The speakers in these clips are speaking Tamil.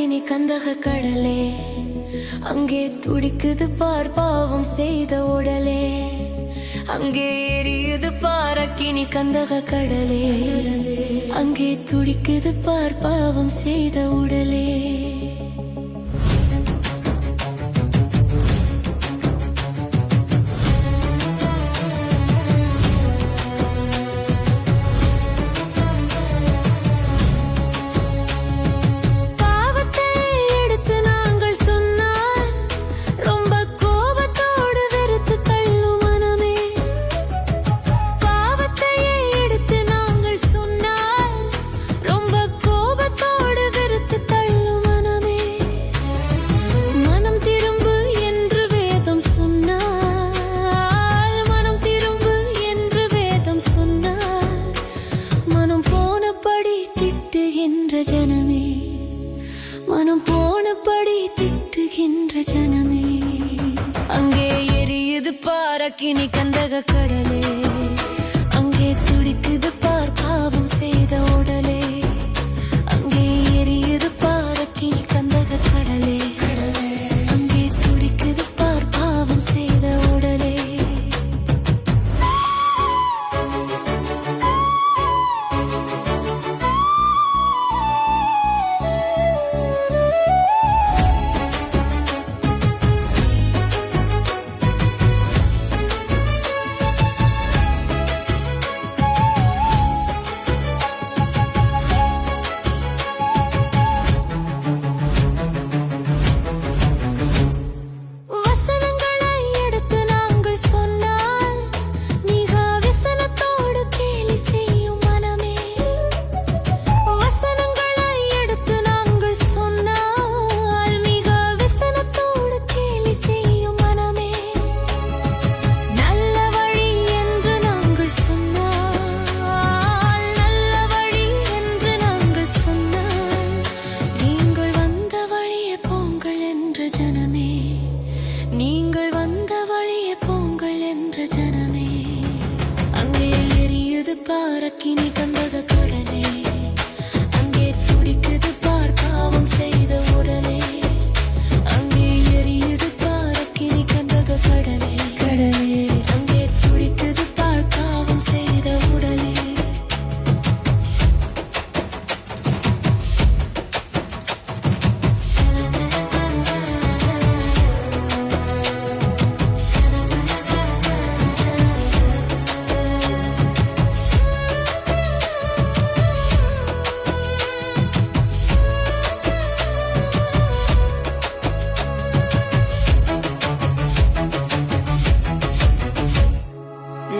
பாரக்கினி கந்தக கடலே, அங்கே துடிக்குது பார் பாவம் செய்த உடலே. அங்கே எரியுது பாரக்கினி கந்தக கடலே, அங்கே துடிக்குது பார் பாவம் செய்த உடலே. ஜனமே, மனம் போனபடி திட்டுகின்ற ஜனமே, அங்கே எரியுது பாரக்கினி கந்தக கடலே, அங்கே துடிக்குது பார் பாவம் செய்த உடலே. அங்கே எரியுது பாரக்கினி கந்தக கடலே, அங்கே துடிக்குது பார் பாவம் செய்த உடலே. நீங்கள் வந்த வழியே போங்கள் என்ற ஜனமே, அங்கே எரியுது பாரக்கினி கந்தக கடலே, அங்கே துடிக்குது பார் பாவம் செய்த உடலே. அங்கே எரியுது பாரக்கினி கந்தக கடலே, அங்கே துடிக்குது பார் பாவம் செய்த உடலே.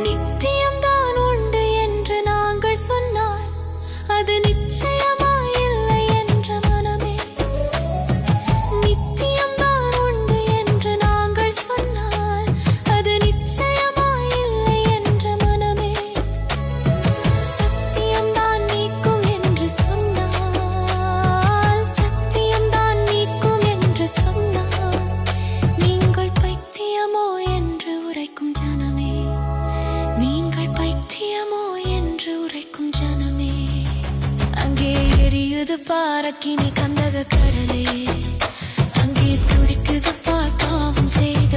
நித்தியம்தான் உண்டு என்று நாங்கள் சொன்னால் அது நிச்சயமாயில்லை என்ற மனமே. நித்தியம்தான் உண்டு என்று நாங்கள் சொன்னால் அது நிச்சயமாயில்லை என்ற மனமே. சத்தியம்தான் நீக்கும் என்று சொன்னால், சத்தியம்தான் நீக்கும் என்று சொன்னால், நீங்கள் பைத்தியமோ என்று உரைக்கும் ஜனமே, நீங்கள் பைத்தியமோ என்று உரைக்கும் ஜனமே. அங்கே எரியுது பாரக்கினி கந்தக கடலே, அங்கே துடிக்குது பார் பாவம் செய்த